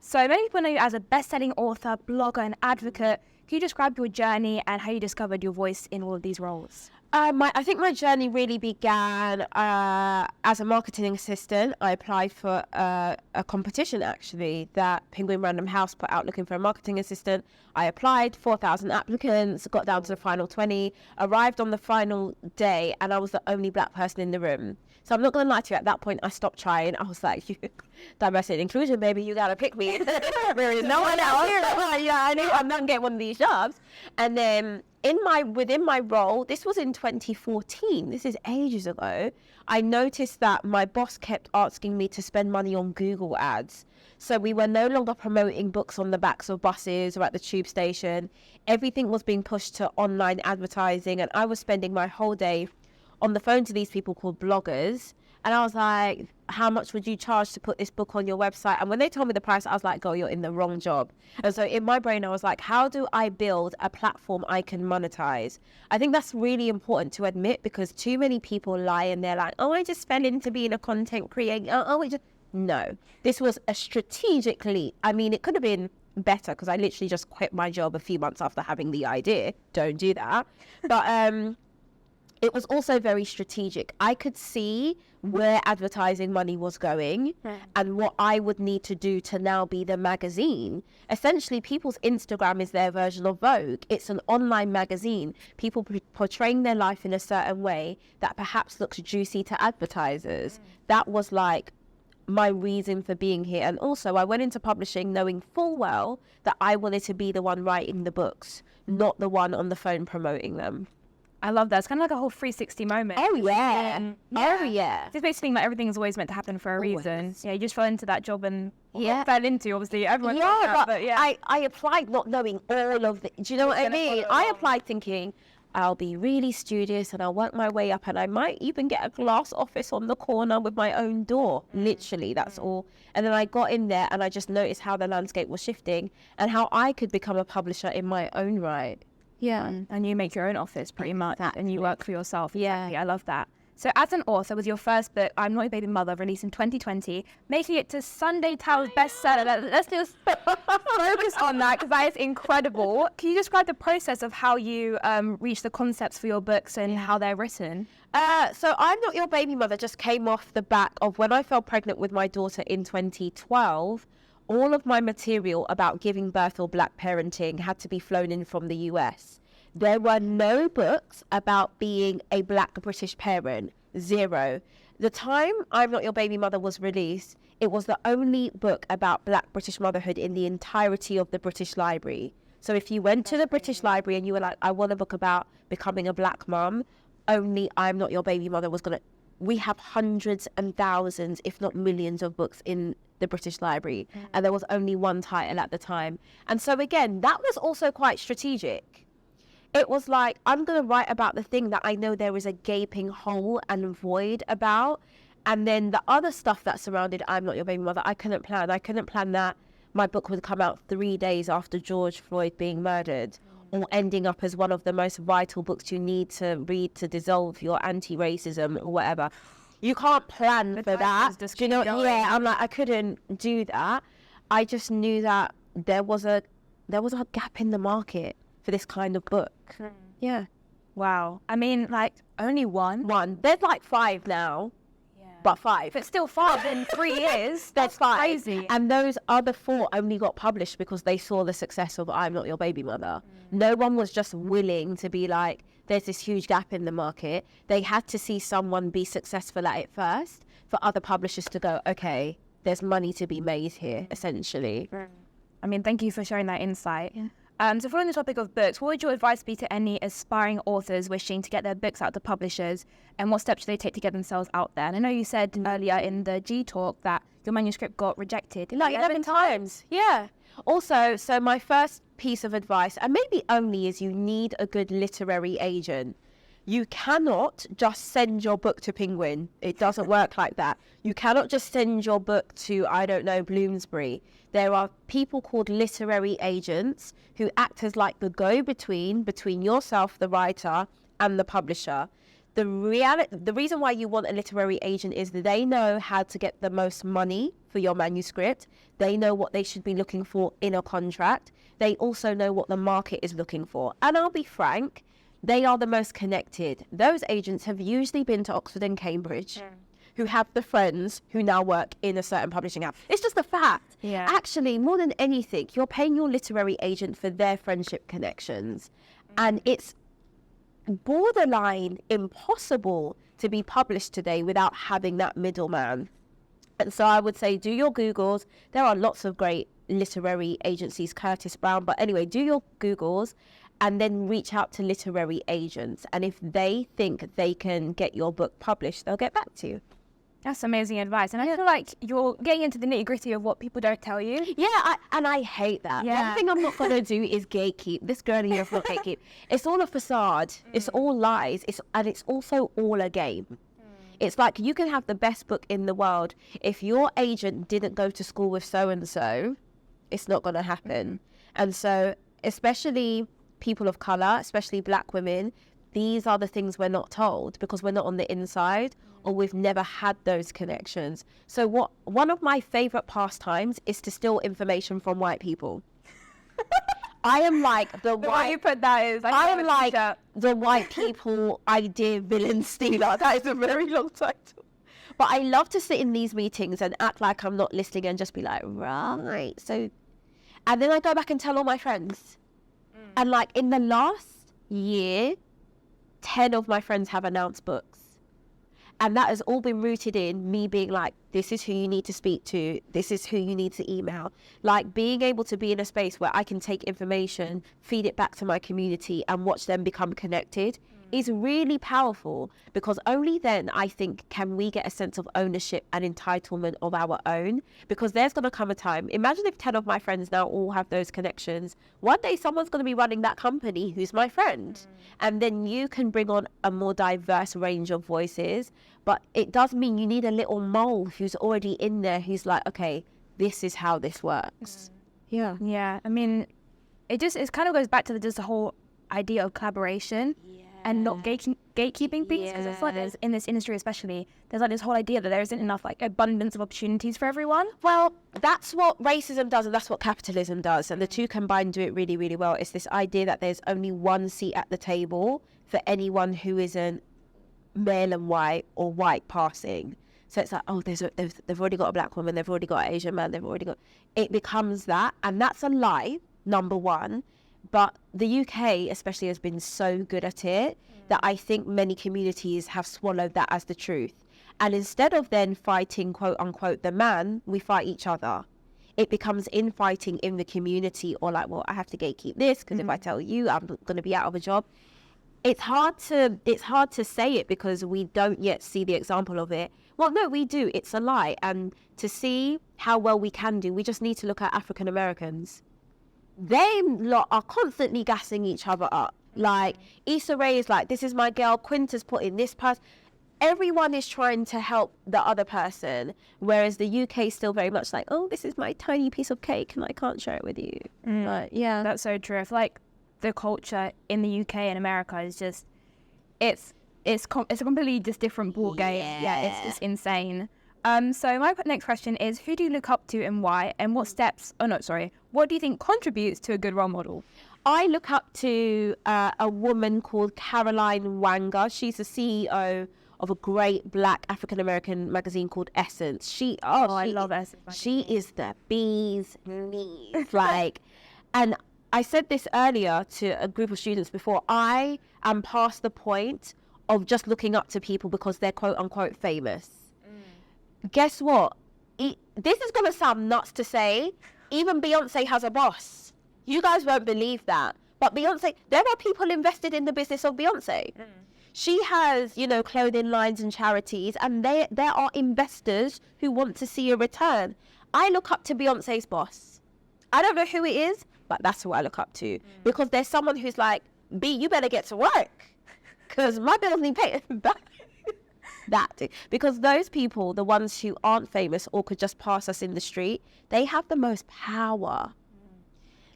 So many people know you as a best-selling author, blogger, and advocate. Can you describe your journey and how you discovered your voice in all of these roles? I think my journey really began as a marketing assistant. I applied for a competition, actually, that Penguin Random House put out looking for a marketing assistant. I applied, 4,000 applicants, got down to the final 20, arrived on the final day, and I was the only black person in the room. So I'm not going to lie to you, at that point, I stopped trying. I was like, diversity and inclusion, baby, you got to pick me. There is no one else. I knew I'm not going to get one of these jobs. And then within my role, this was in 2014, this is ages ago, I noticed that my boss kept asking me to spend money on Google ads. So we were no longer promoting books on the backs of buses or at the tube station. Everything was being pushed to online advertising, and I was spending my whole day on the phone to these people called bloggers. And I was like, how much would you charge to put this book on your website? And when they told me the price, I was like, girl, you're in the wrong job. And so in my brain, I was like, how do I build a platform I can monetize? I think that's really important to admit, because too many people lie and they're like, oh, I just fell into being a content creator. No, this was a strategic leap. I mean, it could have been better, because I literally just quit my job a few months after having the idea. Don't do that. But it was also very strategic. I could see where advertising money was going and what I would need to do to now be the magazine. Essentially, people's Instagram is their version of Vogue. It's an online magazine. People portraying their life in a certain way that perhaps looks juicy to advertisers. That was like my reason for being here. And also, I went into publishing knowing full well that I wanted to be the one writing the books, not the one on the phone promoting them. I love that. It's kind of like a whole 360 moment. Oh, yeah. Oh, yeah. It's basically like everything's always meant to happen for a reason. Yeah, you just fell into that job and fell into, obviously. Everyone but I applied not knowing all of the... Do you know what I mean? I applied thinking, I'll be really studious and I'll work my way up, and I might even get a glass office on the corner with my own door. Literally, that's all. And then I got in there and I just noticed how the landscape was shifting and how I could become a publisher in my own right. Yeah, and you make your own office pretty much, and you work for yourself. Yeah, I love that. So as an author, with your first book, I'm Not Your Baby Mother, released in 2020, making it to Sunday Times bestseller. Let's just focus on that, because that is incredible. Can you describe the process of how you reach the concepts for your books and how they're written? So I'm Not Your Baby Mother just came off the back of when I fell pregnant with my daughter in 2012. All of my material about giving birth or black parenting had to be flown in from the US. There were no books about being a black British parent. Zero. The time I'm Not Your Baby Mother was released, it was the only book about black British motherhood in the entirety of the British Library. So if you went to the British Library and you were like, I want a book about becoming a black mum, only I'm Not Your Baby Mother was going to... We have hundreds and thousands, if not millions, of books in the British Library, and there was only one title at the time. And so again, that was also quite strategic. It was like, I'm going to write about the thing that I know there is a gaping hole and void about, and then the other stuff that surrounded I'm Not Your Baby Mother, I couldn't plan that my book would come out 3 days after George Floyd being murdered, or ending up as one of the most vital books you need to read to dissolve your anti-racism or whatever. You can't plan for that. Do you know? Yeah, I'm like, I couldn't do that. I just knew that there was a gap in the market for this kind of book. Yeah. Wow. I mean, like, only one. There's like 5 now. But 5. But still 5 in 3 years. That's 5. Crazy. And those other 4 only got published because they saw the success of I'm Not Your Baby Mother. No one was just willing to be like, there's this huge gap in the market. They had to see someone be successful at it first for other publishers to go, okay, there's money to be made here, essentially. I mean, thank you for sharing that insight. Yeah. So following the topic of books, what would your advice be to any aspiring authors wishing to get their books out to publishers, and what steps should they take to get themselves out there? And I know you said earlier in the G Talk that your manuscript got rejected like 11 times. Yeah. Also, so my first piece of advice, and maybe only, is you need a good literary agent. You cannot just send your book to Penguin. It doesn't work like that. You cannot just send your book to, I don't know, Bloomsbury. There are people called literary agents who act as like the go-between between yourself, the writer, and the publisher. the reason why you want a literary agent is that they know how to get the most money for your manuscript. They know what they should be looking for in a contract. They also know what the market is looking for. And I'll be frank, they are the most connected. Those agents have usually been to Oxford and Cambridge, who have the friends who now work in a certain publishing house. It's just a fact. Yeah. Actually, more than anything, you're paying your literary agent for their friendship connections. And it's borderline impossible to be published today without having that middleman. And so I would say do your Googles. There are lots of great literary agencies, Curtis Brown, but anyway, do your Googles and then reach out to literary agents. And if they think they can get your book published, they'll get back to you. That's amazing advice. And I feel like you're getting into the nitty-gritty of what people don't tell you. Yeah, I hate that. Yeah. One thing I'm not going to do is gatekeep. This girl here is not gatekeep. It's all a facade. It's all lies. And it's also all a game. It's like you can have the best book in the world. If your agent didn't go to school with so-and-so, it's not going to happen. And so, especially people of colour, especially black women, these are the things we're not told because we're not on the inside or we've never had those connections. So one of my favourite pastimes is to steal information from white people. I am like the Why you put that is I am like the white people idea villain stealer. That is a very long title. But I love to sit in these meetings and act like I'm not listening and just be like, right. So, and then I go back and tell all my friends. And like in the last year, 10 of my friends have announced books. And that has all been rooted in me being like, this is who you need to speak to. This is who you need to email. Like being able to be in a space where I can take information, feed it back to my community and watch them become connected is really powerful because only then I think can we get a sense of ownership and entitlement of our own, because there's going to come a time. Imagine if 10 of my friends now all have those connections. One day someone's going to be running that company who's my friend. And then you can bring on a more diverse range of voices. But it does mean you need a little mole who's already in there who's like, okay, this is how this works. Yeah. Yeah. I mean, it kind of goes back to just the whole idea of collaboration and not gatekeeping things, because it's like there's, in this industry especially, there's like this whole idea that there isn't enough like abundance of opportunities for everyone. Well, that's what racism does and that's what capitalism does, and the two combined do it really, really well. It's this idea that there's only one seat at the table for anyone who isn't male and white or white passing. So it's like, oh, they've already got a black woman, they've already got an Asian man, they've already got... It becomes that, and that's a lie, number one. But the UK especially has been so good at it that I think many communities have swallowed that as the truth. And instead of then fighting, quote unquote, the man, we fight each other. It becomes infighting in the community, or like, well, I have to gatekeep this because if I tell you, I'm going to be out of a job. It's hard to say it because we don't yet see the example of it. Well, no, we do. It's a lie. And to see how well we can do, we just need to look at African Americans. They lot are constantly gassing each other up. Like Issa Rae is like, this is my girl. Quinta's put in this person. Everyone is trying to help the other person, whereas the UK is still very much like, oh, this is my tiny piece of cake and I can't share it with you. Like, yeah, That's so true. I feel like the culture in the UK and America is just, it's a completely just different ball game. Yeah, it's just insane. So my next question is, who do you look up to and why, and what do you think contributes to a good role model? I look up to a woman called Caroline Wanger. She's the CEO of a great black African-American magazine called Essence. I love Essence. She is the bee's knees. Like, and I said this earlier to a group of students before, I am past the point of just looking up to people because they're quote unquote famous. Guess what? This is going to sound nuts to say. Even Beyonce has a boss. You guys won't believe that. But Beyonce, there are people invested in the business of Beyonce. She has, clothing lines and charities, and there are investors who want to see a return. I look up to Beyonce's boss. I don't know who it is, but that's who I look up to. Because there's someone who's like, B, you better get to work. Because my bills need paying back. Because those people, the ones who aren't famous or could just pass us in the street, they have the most power.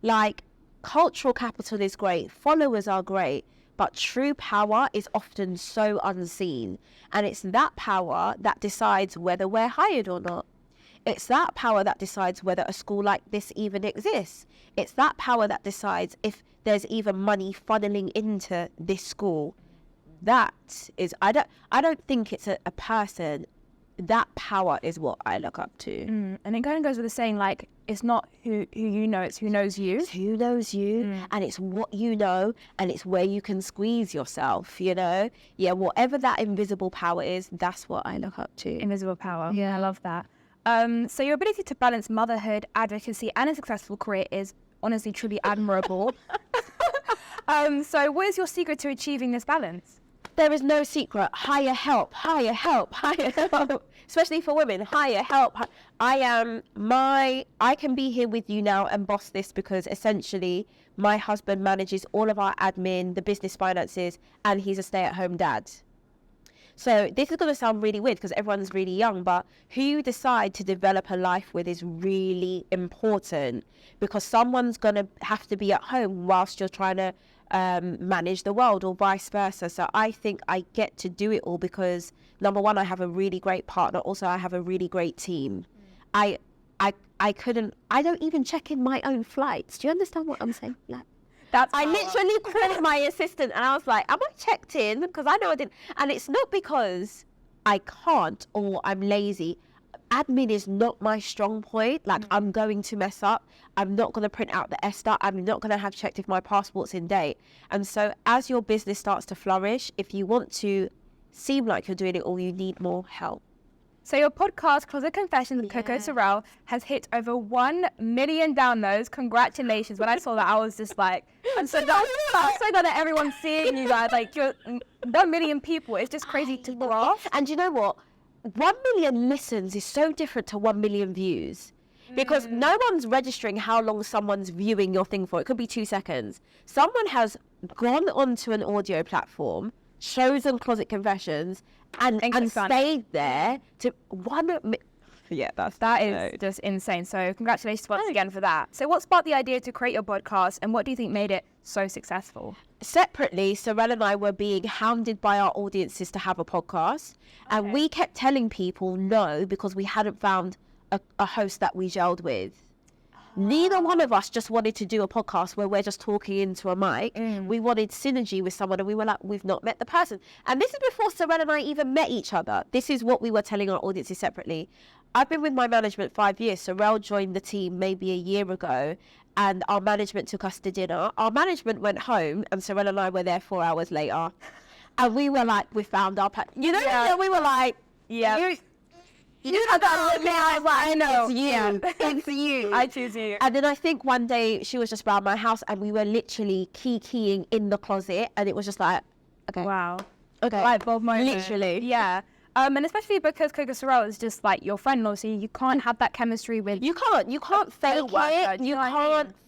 Like, cultural capital is great, followers are great, But true power is often so unseen. And it's that power that decides whether we're hired or not. It's that power that decides whether a school like this even exists. It's that power that decides if there's even money funneling into this school. That is, I don't think it's a person. That power is what I look up to. And it kind of goes with the saying, like, it's not who you know, it's who knows you. It's who knows you, and it's what you know, and it's where you can squeeze yourself, you know? Yeah, whatever that invisible power is, that's what I look up to. Invisible power. Yeah, I love that. So your ability to balance motherhood, advocacy, and a successful career is honestly truly admirable. So what is your secret to achieving this balance? There is no secret. Hire help, hire help, hire help. Especially for women, hire help. I can be here with you now and boss this because essentially my husband manages all of our admin, the business finances, and he's a stay-at-home dad. So this is going to sound really weird because everyone's really young, but who you decide to develop a life with is really important because someone's going to have to be at home whilst you're trying to manage the world or vice versa. So I think I get to do it all because number one, I have a really great partner. Also, I have a really great team. I don't even check in my own flights. Do you understand what I'm saying? Like, I literally called my assistant and I was like, am I checked in? Because I know I didn't. And it's not because I can't or I'm lazy. Admin is not my strong point. Like, I'm going to mess up. I'm not going to print out the ESTA. I'm not going to have checked if my passport's in date. And so as your business starts to flourish, if you want to seem like you're doing it all, you need more help. So your podcast, Closet Confessions with Coco Sorrell, has hit over 1 million downloads. Congratulations. When I saw that, I was just like, I'm so glad that everyone's seeing you guys. Like, you're 1 million people. It's just crazy to grasp. And you know what? 1 million listens is so different to 1 million views because no one's registering how long someone's viewing your thing for. It could be 2 seconds. Someone has gone onto an audio platform, chosen Closet Confessions, and stayed there to 1 Yeah, that is just insane. So congratulations once again for that. So what sparked the idea to create your podcast and what do you think made it so successful? Separately, Sorrel and I were being hounded by our audiences to have a podcast. And we kept telling people no because we hadn't found a host that we gelled with. Neither one of us just wanted to do a podcast where we're just talking into a mic. We wanted synergy with someone and we were like, we've not met the person. And this is before Sorrel and I even met each other. This is what we were telling our audiences separately. I've been with my management 5 years. Sorrel joined the team maybe a year ago and our management took us to dinner. Our management went home and Sorrel and I were there 4 hours later. And we were like, we found our we were like, you had that look at me. I was like, I know. It's you. It's you. I choose you. And then I think one day she was just around my house and we were literally keying in the closet and it was just like, okay. Wow. Okay. Light bulb moment. Literally. Yeah. And especially because Coco Sorrel is just like your friend, obviously you can't have that chemistry with. You can't fake it. You can't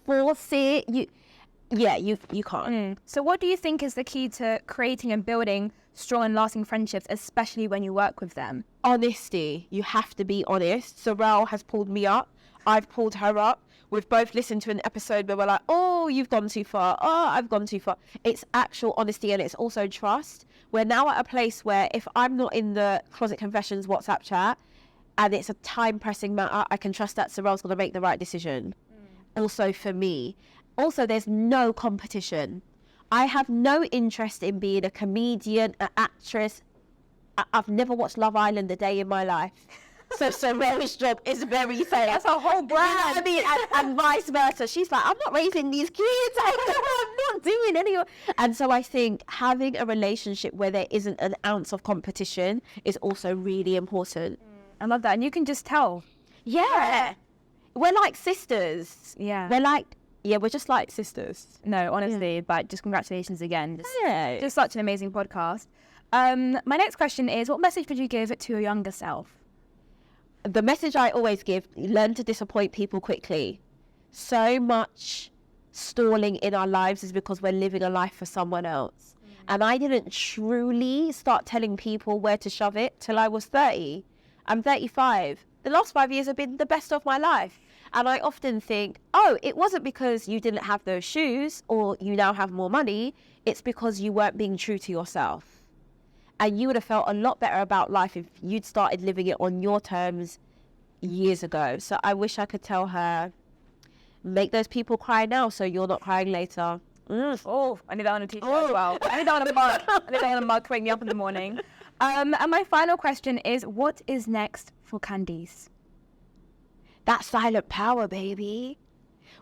force it. You can't. So what do you think is the key to creating and building strong and lasting friendships, especially when you work with them? Honesty. You have to be honest. Sorrel has pulled me up. I've pulled her up. We've both listened to an episode where we're like, oh, you've gone too far. Oh, I've gone too far. It's actual honesty and it's also trust. We're now at a place where if I'm not in the Closet Confessions WhatsApp chat and it's a time-pressing matter, I can trust that Sorrel's going to make the right decision. Also for me. Also, there's no competition. I have no interest in being a comedian, an actress. I've never watched Love Island a day in my life. So Sorrel's job is very safe. That's a whole brand. You know what I mean? And vice versa. She's like, I'm not raising these kids. I'm not doing any of. And so I think having a relationship where there isn't an ounce of competition is also really important. I love that. And you can just tell. Yeah. We're like sisters. Yeah. We're just like sisters. No, honestly, but just congratulations again. Just such an amazing podcast. My next question is, what message would you give to your younger self? The message I always give, learn to disappoint people quickly. So much stalling in our lives is because we're living a life for someone else. And I didn't truly start telling people where to shove it till I was 30. I'm 35. the last 5 years have been the best of my life. And I often think, oh, it wasn't because you didn't have those shoes or you now have more money. It's because you weren't being true to yourself. And you would have felt a lot better about life if you'd started living it on your terms years ago. So I wish I could tell her, make those people cry now so you're not crying later. Oh, I need that on a t-shirt as well. I need that on a mug. I need that on a mug to wake me up in the morning. And my final question is, what is next for Candice? That silent power, baby.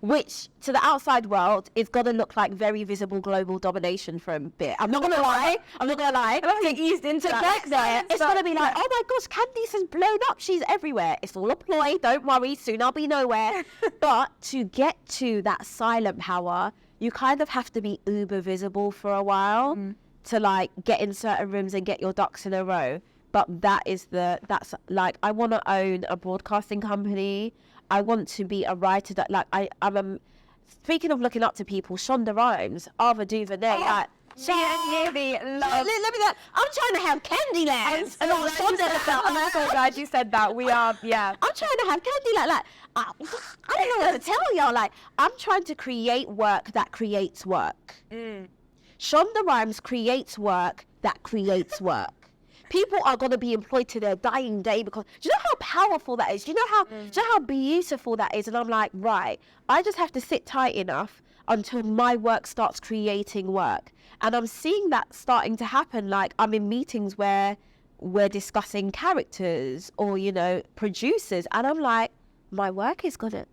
Which, to the outside world, is going to look like very visible global domination for a bit. I'm not going to lie. I'm not going to lie. I think eased into To that. get there, it's going to be like, oh my gosh, Candice has blown up. She's everywhere. It's all a ploy. Don't worry. Soon I'll be nowhere. But to get to that silent power, you kind of have to be uber visible for a while to like get in certain rooms and get your ducks in a row. But that's like, I want to own a broadcasting company. I want to be a writer that like, speaking of looking up to people, Shonda Rhimes, Ava DuVernay, like, Let me that. I'm trying to have Candyland. And all Shonda I'm so glad you said that. We are, yeah. I'm trying to have Candyland. I don't know what to tell y'all. Like, I'm trying to create work that creates work. Shonda Rhimes creates work that creates work. People are going to be employed to their dying day because do you know how powerful that is? Do you know how beautiful that is? And I'm like, right, I just have to sit tight enough until my work starts creating work. And I'm seeing that starting to happen. Like, I'm in meetings where we're discussing characters or, you know, producers. And I'm like, my work is going to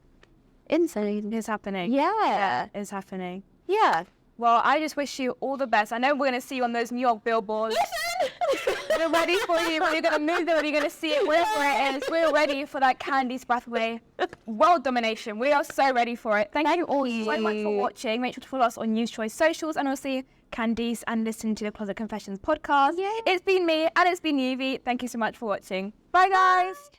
insane. It's happening. Yeah. It's happening. Yeah. Well, I just wish you all the best. I know we're going to see you on those New York billboards. Listen! We're ready for you. We're going to move there. You're going to see it wherever it is. We're ready for that Candice Braitwaite world domination. We are so ready for it. Thank you all so much for watching. Make sure to follow us on News Choice socials and also Candice and listen to the Closet Confessions podcast. It's been me and it's been Yuvi. Thank you so much for watching. Bye, guys.